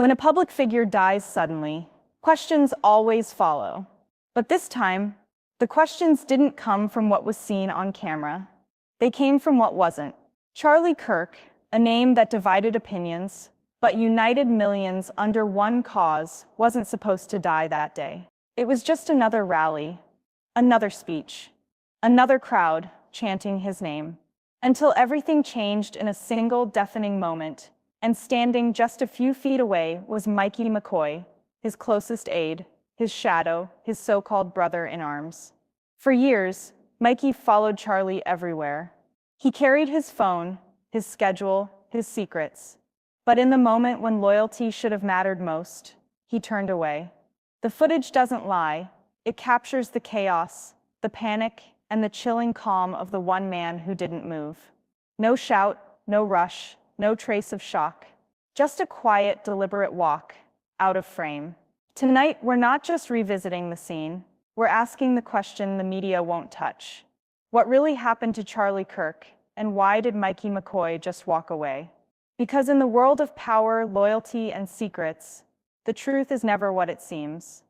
When a public figure dies suddenly, questions always follow. But this time, the questions didn't come from what was seen on camera. They came from what wasn't. Charlie Kirk, a name that divided opinions, but united millions under one cause, wasn't supposed to die that day. It was just another rally, another speech, another crowd chanting his name. Until everything changed in a single deafening moment, and standing just a few feet away was Mikey McCoy, his closest aide, his shadow, his so-called brother in arms. For years, Mikey followed Charlie everywhere. He carried his phone, his schedule, his secrets. But in the moment when loyalty should have mattered most, he turned away. The footage doesn't lie. It captures the chaos, the panic, and the chilling calm of the one man who didn't move. No shout, no rush, no trace of shock. Just a quiet, deliberate walk, out of frame. Tonight, we're not just revisiting the scene. We're asking the question the media won't touch. What really happened to Charlie Kirk, and why did Mikey McCoy just walk away? Because in the world of power, loyalty, and secrets, the truth is never what it seems.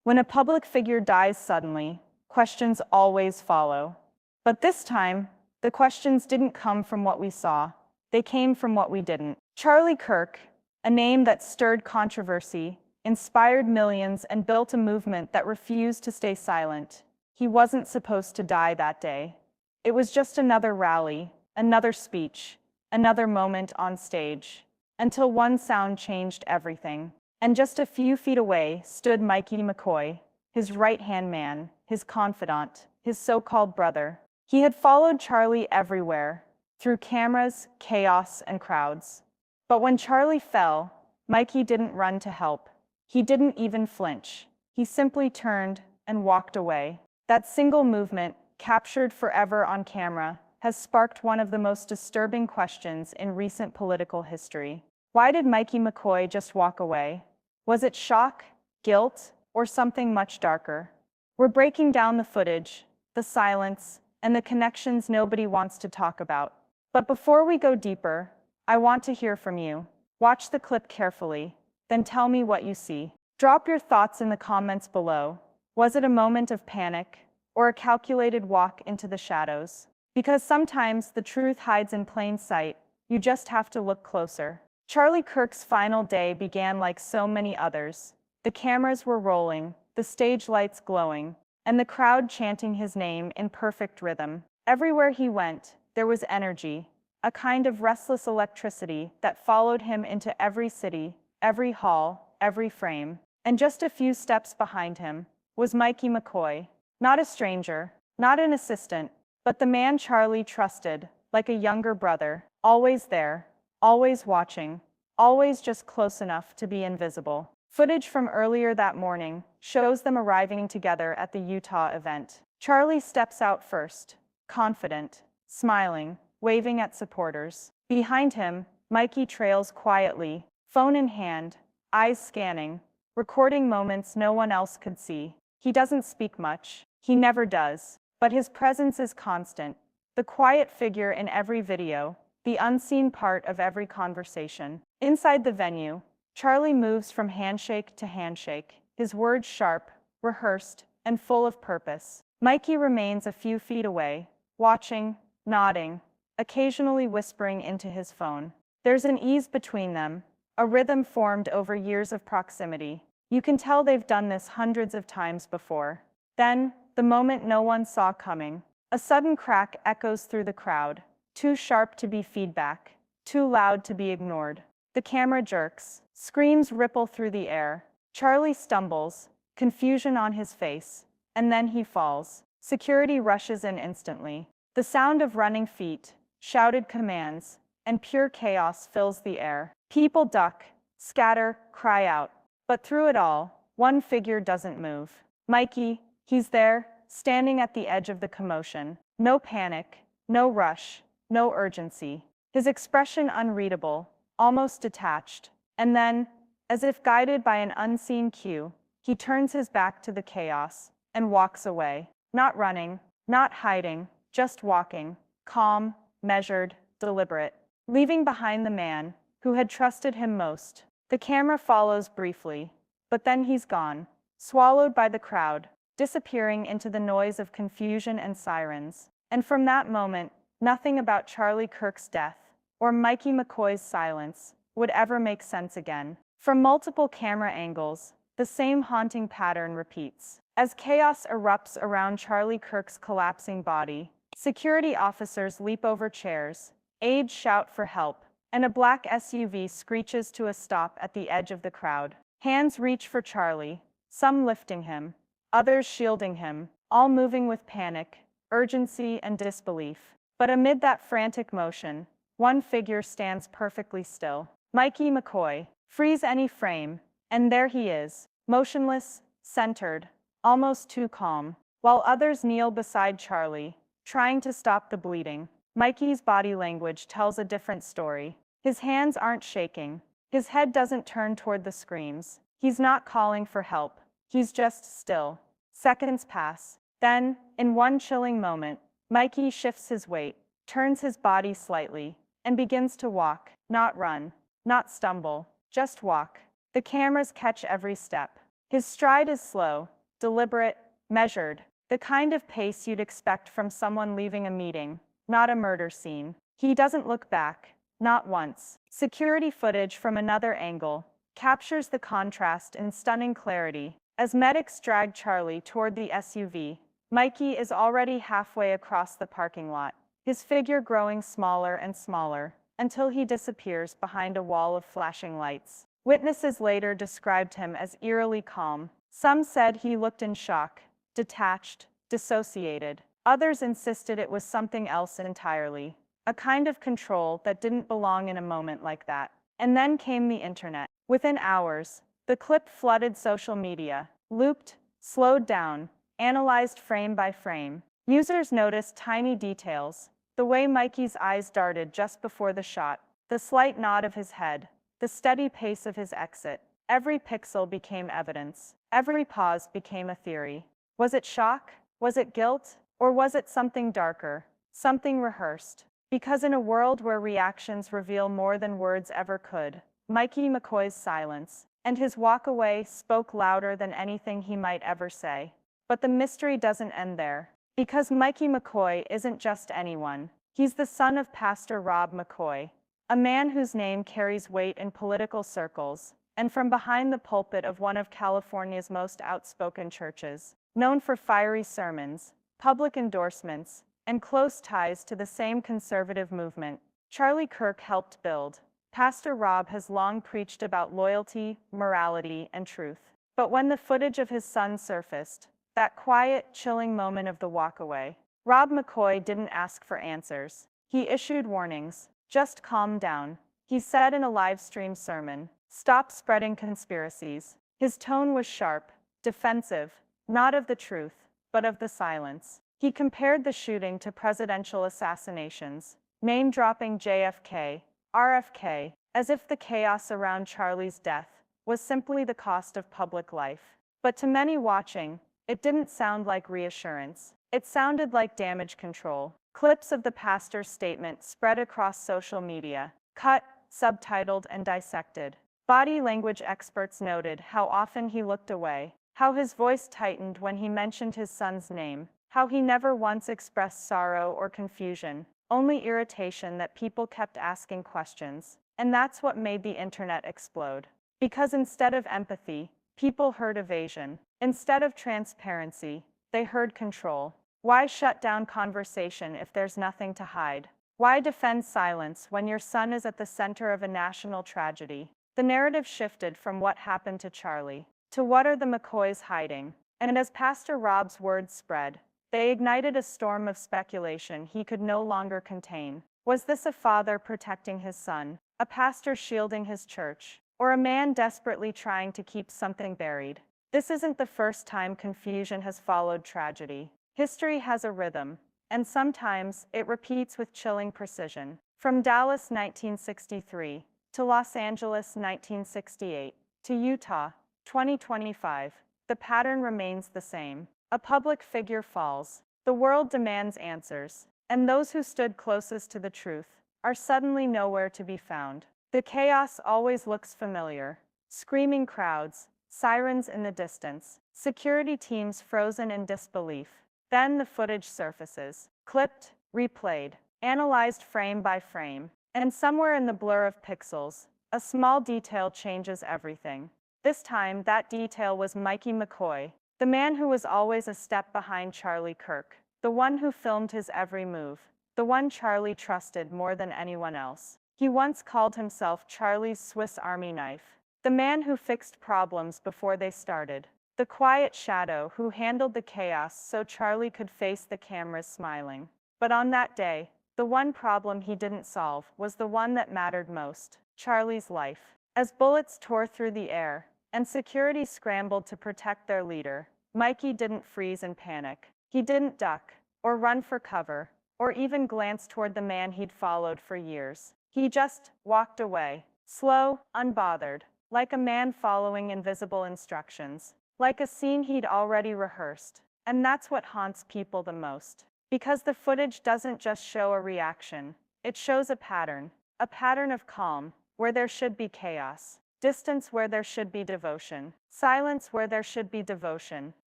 When a public figure dies suddenly, questions always follow. But this time, the questions didn't come from what we saw. They came from what we didn't. Charlie Kirk, a name that stirred controversy, inspired millions, and built a movement that refused to stay silent. He wasn't supposed to die that day. It was just another rally, another speech, another moment on stage, until one sound changed everything. And just a few feet away stood Mikey McCoy, his right-hand man, his confidant, his so-called brother. He had followed Charlie everywhere, through cameras, chaos, and crowds. But when Charlie fell, Mikey didn't run to help. He didn't even flinch. He simply turned and walked away. That single movement, captured forever on camera, has sparked one of the most disturbing questions in recent political history. Why did Mikey McCoy just walk away? Was it shock, guilt, or something much darker? We're breaking down the footage, the silence, and the connections nobody wants to talk about. But before we go deeper, I want to hear from you. Watch the clip carefully, then tell me what you see. Drop your thoughts in the comments below. Was it a moment of panic, or a calculated walk into the shadows? Because sometimes the truth hides in plain sight, you just have to look closer. Charlie Kirk's final day began like so many others. The cameras were rolling, the stage lights glowing, and the crowd chanting his name in perfect rhythm. Everywhere he went, there was energy, a kind of restless electricity that followed him into every city, every hall, every frame. And just a few steps behind him was Mikey McCoy. Not a stranger, not an assistant, but the man Charlie trusted, like a younger brother, always there, always watching, always just close enough to be invisible. Footage from earlier that morning shows them arriving together at the Utah event. Charlie steps out first, confident, smiling, waving at supporters. Behind him, Mikey trails quietly, phone in hand, eyes scanning, recording moments no one else could see. He doesn't speak much. He never does. But his presence is constant. The quiet figure in every video, the unseen part of every conversation. Inside the venue, Charlie moves from handshake to handshake, his words sharp, rehearsed, and full of purpose. Mikey remains a few feet away, watching, nodding, occasionally whispering into his phone. There's an ease between them, a rhythm formed over years of proximity. You can tell they've done this hundreds of times before. Then, the moment no one saw coming, a sudden crack echoes through the crowd, too sharp to be feedback, too loud to be ignored. The camera jerks, screams ripple through the air. Charlie stumbles, confusion on his face, and then he falls. Security rushes in instantly. The sound of running feet, shouted commands, and pure chaos fills the air. People duck, scatter, cry out. But through it all, one figure doesn't move. Mikey, he's there, standing at the edge of the commotion. No panic, no rush, no urgency. His expression unreadable, almost detached. And then, as if guided by an unseen cue, he turns his back to the chaos and walks away. Not running, not hiding, just walking, calm, measured, deliberate, leaving behind the man who had trusted him most. The camera follows briefly, but then he's gone, swallowed by the crowd, disappearing into the noise of confusion and sirens. And from that moment, nothing about Charlie Kirk's death, or Mikey McCoy's silence, would ever make sense again. From multiple camera angles, the same haunting pattern repeats. As chaos erupts around Charlie Kirk's collapsing body, security officers leap over chairs, aides shout for help, and a black SUV screeches to a stop at the edge of the crowd. Hands reach for Charlie, some lifting him, others shielding him, all moving with panic, urgency, and disbelief. But amid that frantic motion, one figure stands perfectly still. Mikey McCoy. Freeze any frame, and there he is, motionless, centered, almost too calm. While others kneel beside Charlie, trying to stop the bleeding, Mikey's body language tells a different story. His hands aren't shaking. His head doesn't turn toward the screams. He's not calling for help. He's just still. Seconds pass. Then, in one chilling moment, Mikey shifts his weight, turns his body slightly, and begins to walk, not run, not stumble, just walk. The cameras catch every step. His stride is slow, deliberate, measured, the kind of pace you'd expect from someone leaving a meeting, not a murder scene. He doesn't look back, not once. Security footage from another angle captures the contrast in stunning clarity. As medics drag Charlie toward the SUV, Mikey is already halfway across the parking lot, his figure growing smaller and smaller, until he disappears behind a wall of flashing lights. Witnesses later described him as eerily calm. Some said he looked in shock, detached, dissociated. Others insisted it was something else entirely, a kind of control that didn't belong in a moment like that. And then came the internet. Within hours, the clip flooded social media, looped, slowed down, analyzed frame by frame. Users noticed tiny details, the way Mikey's eyes darted just before the shot, the slight nod of his head, the steady pace of his exit. Every pixel became evidence. Every pause became a theory. Was it shock? Was it guilt? Or was it something darker, something rehearsed? Because in a world where reactions reveal more than words ever could, Mikey McCoy's silence and his walk away spoke louder than anything he might ever say. But the mystery doesn't end there. Because Mikey McCoy isn't just anyone. He's the son of Pastor Rob McCoy, a man whose name carries weight in political circles, and from behind the pulpit of one of California's most outspoken churches, known for fiery sermons, public endorsements, and close ties to the same conservative movement Charlie Kirk helped build. Pastor Rob has long preached about loyalty, morality, and truth. But when the footage of his son surfaced, that quiet, chilling moment of the walkaway, Rob McCoy didn't ask for answers. He issued warnings. Just calm down, he said in a live stream sermon. Stop spreading conspiracies. His tone was sharp, defensive, not of the truth, but of the silence. He compared the shooting to presidential assassinations, name-dropping JFK, RFK, as if the chaos around Charlie's death was simply the cost of public life. But to many watching, it didn't sound like reassurance. It sounded like damage control. Clips of the pastor's statement spread across social media, cut, subtitled, and dissected. Body language experts noted how often he looked away, how his voice tightened when he mentioned his son's name, how he never once expressed sorrow or confusion, only irritation that people kept asking questions. And that's what made the internet explode. Because instead of empathy, people heard evasion. Instead of transparency, they heard control. Why shut down conversation if there's nothing to hide? Why defend silence when your son is at the center of a national tragedy? The narrative shifted from what happened to Charlie to what are the McCoys hiding? And as Pastor Rob's words spread, they ignited a storm of speculation he could no longer contain. Was this a father protecting his son, a pastor shielding his church, or a man desperately trying to keep something buried? This isn't the first time confusion has followed tragedy. History has a rhythm, and sometimes it repeats with chilling precision. From Dallas 1963, to Los Angeles 1968, to Utah 2025, the pattern remains the same. A public figure falls, the world demands answers, and those who stood closest to the truth are suddenly nowhere to be found. The chaos always looks familiar. Screaming crowds, sirens in the distance, security teams frozen in disbelief. Then the footage surfaces, clipped, replayed, analyzed frame by frame. And somewhere in the blur of pixels, a small detail changes everything. This time, that detail was Mikey McCoy, the man who was always a step behind Charlie Kirk, the one who filmed his every move, the one Charlie trusted more than anyone else. He once called himself Charlie's Swiss Army knife, the man who fixed problems before they started, the quiet shadow who handled the chaos so Charlie could face the cameras smiling. But on that day, the one problem he didn't solve was the one that mattered most, Charlie's life. As bullets tore through the air, and security scrambled to protect their leader, Mikey didn't freeze in panic. He didn't duck, or run for cover, or even glance toward the man he'd followed for years. He just walked away, slow, unbothered, like a man following invisible instructions, like a scene he'd already rehearsed. And that's what haunts people the most. Because the footage doesn't just show a reaction, it shows a pattern of calm, where there should be chaos, distance where there should be devotion, silence where there should be devotion,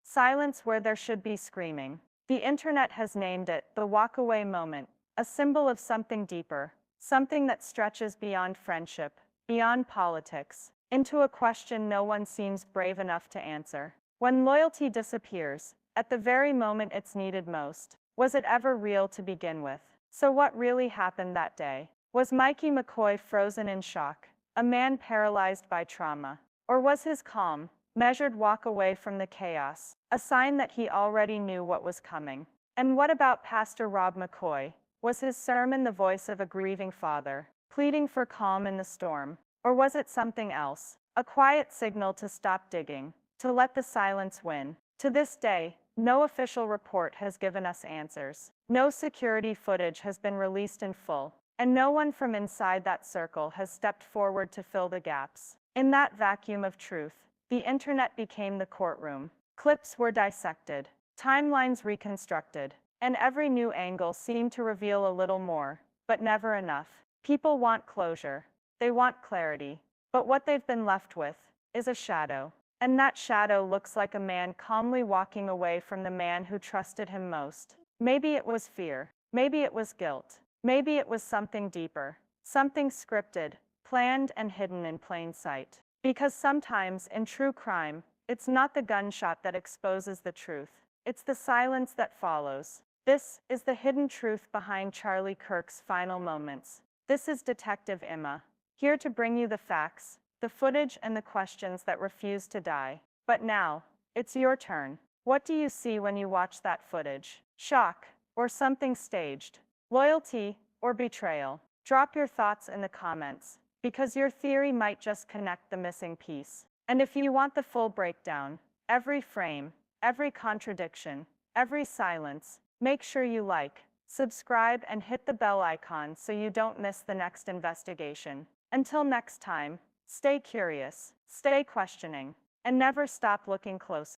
silence where there should be screaming. The internet has named it the walk-away moment, a symbol of something deeper, something that stretches beyond friendship, beyond politics, into a question no one seems brave enough to answer. When loyalty disappears, at the very moment it's needed most, was it ever real to begin with? So what really happened that day? Was Mikey McCoy frozen in shock, a man paralyzed by trauma? Or was his calm, measured walk away from the chaos a sign that he already knew what was coming? And what about Pastor Rob McCoy? Was his sermon the voice of a grieving father, pleading for calm in the storm? Or was it something else, a quiet signal to stop digging, to let the silence win? To this day, no official report has given us answers. No security footage has been released in full, and no one from inside that circle has stepped forward to fill the gaps. In that vacuum of truth, the internet became the courtroom. Clips were dissected, timelines reconstructed, and every new angle seemed to reveal a little more, but never enough. People want closure. They want clarity. But what they've been left with is a shadow. And that shadow looks like a man calmly walking away from the man who trusted him most. Maybe it was fear. Maybe it was guilt. Maybe it was something deeper. Something scripted, planned, and hidden in plain sight. Because sometimes, in true crime, it's not the gunshot that exposes the truth. It's the silence that follows. This is the hidden truth behind Charlie Kirk's final moments. This is Detective Emma, here to bring you the facts, the footage, and the questions that refuse to die. But now, it's your turn. What do you see when you watch that footage? Shock, or something staged? Loyalty, or betrayal? Drop your thoughts in the comments, because your theory might just connect the missing piece. And if you want the full breakdown, every frame, every contradiction, every silence, make sure you like, subscribe, and hit the bell icon so you don't miss the next investigation. Until next time, stay curious, stay questioning, and never stop looking close.